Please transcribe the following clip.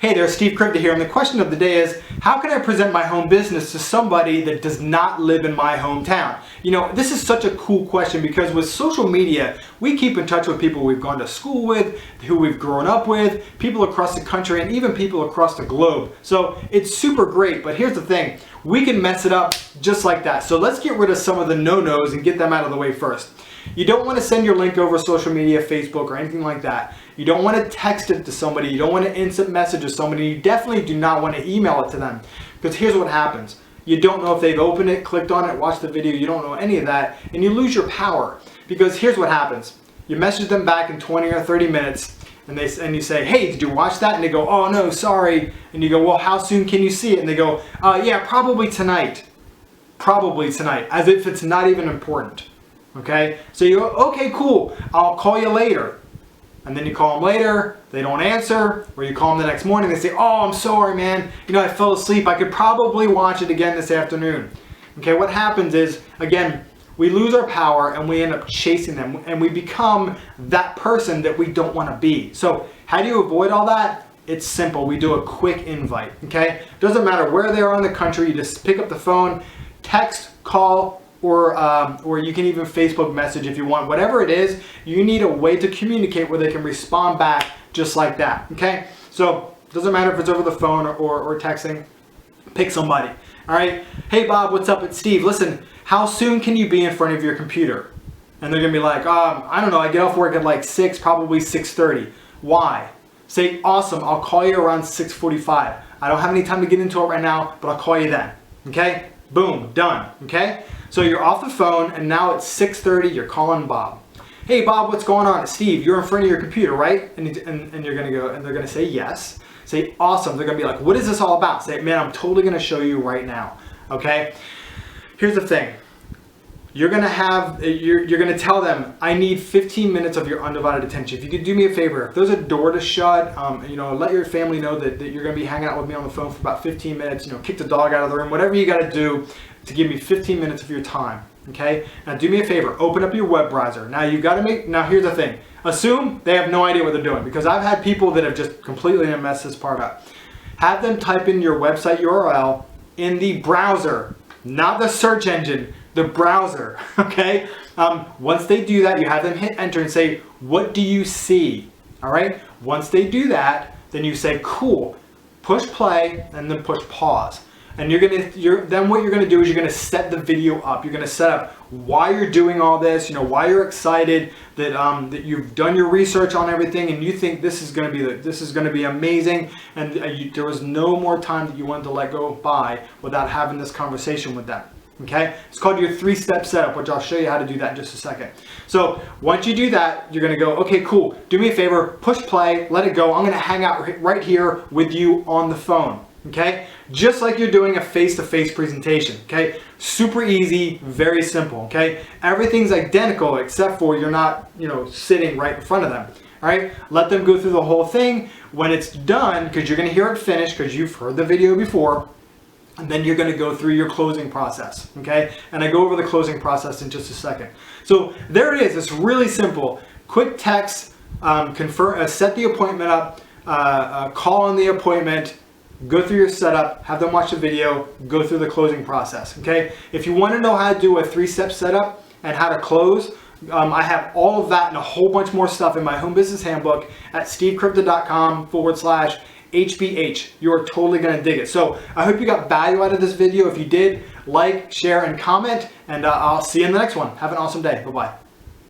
Hey there, Steve Crypta here, and the question of the day is, how can I present my home business to somebody that does not live in my hometown? You know, this is such a cool question because with social media, we keep in touch with people we've gone to school with, who we've grown up with, people across the country, and even people across the globe. So it's super great, but here's the thing, we can mess it up just like that. So let's get rid of some of the no-nos and get them out of the way first. You don't want to send your link over social media, Facebook, or anything like that. You don't want to text it to somebody. You don't want to instant message to somebody. You definitely do not want to email it to them. Because here's what happens. You don't know if they've opened it, clicked on it, watched the video. You don't know any of that. And you lose your power. Because here's what happens. You message them back in 20 or 30 minutes. And you say, hey, did you watch that? And they go, oh, no, sorry. And you go, well, how soon can you see it? And they go, yeah, probably tonight. Probably tonight. As if it's not even important. Okay, so you go, okay, cool, I'll call you later. And then you call them later, they don't answer, or you call them the next morning, they say, oh, I'm sorry, man, you know, I fell asleep, I could probably watch it again this afternoon. Okay, what happens is, again, we lose our power and we end up chasing them, and we become that person that we don't want to be. So how do you avoid all that? It's simple, we do a quick invite, okay? Doesn't matter where they are in the country, you just pick up the phone, text, call, or you can even Facebook message if you want. Whatever it is, you need a way to communicate where they can respond back just like that, okay? So it doesn't matter if it's over the phone or texting, pick somebody, all right? Hey Bob, what's up? It's Steve. Listen, how soon can you be in front of your computer? And they're gonna be like, I don't know, I get off work at like 6, probably 6:30. Why? Say, awesome, I'll call you around 6:45. I don't have any time to get into it right now, but I'll call you then, okay? Boom, done, okay? So you're off the phone and now it's 6:30, you're calling Bob. Hey Bob, what's going on? It's Steve, you're in front of your computer, right? And you're gonna go, and they're gonna say yes. Say, awesome. They're gonna be like, what is this all about? Say, man, I'm totally gonna show you right now, okay? Here's the thing. You're gonna tell them, I need 15 minutes of your undivided attention. If you could do me a favor, if there's a door to shut, you know, let your family know that you're gonna be hanging out with me on the phone for about 15 minutes, you know, kick the dog out of the room, whatever you gotta do to give me 15 minutes of your time, okay? Now do me a favor, open up your web browser. Now here's the thing, assume they have no idea what they're doing, because I've had people that have just completely messed this part up. Have them type in your website URL in the browser, not the search engine, the browser, okay? Once they do that, you have them hit enter and say, what do you see, all right? Once they do that, then you say, cool, push play and then push pause. And then what you're gonna do is you're gonna set the video up. You're gonna set up why you're doing all this, you know, why you're excited, that you've done your research on everything and you think this is gonna be amazing, and there was no more time that you wanted to let go by without having this conversation with them. Okay, it's called your 3-step setup, which I'll show you how to do that in just a second. So once you do that, you're gonna go, okay, cool, do me a favor, push play, let it go. I'm gonna hang out right here with you on the phone, okay? Just like you're doing a face-to-face presentation, okay? Super easy, very simple, okay? Everything's identical except for you're not, you know, sitting right in front of them. All right, let them go through the whole thing. When it's done, because you're gonna hear it finish, because you've heard the video before, and then you're going to go through your closing process, okay? And I go over the closing process in just a second. So there it is. It's really simple. Quick text, set the appointment up, call on the appointment, go through your setup, have them watch the video, go through the closing process, okay? If you want to know how to do a 3-step setup and how to close, I have all of that and a whole bunch more stuff in my home business handbook at stevecrypta.com/HBH. You're totally gonna dig it. So I hope you got value out of this video. If you did, like, share, and comment, and I'll see you in the next one. Have an awesome day. Bye-bye.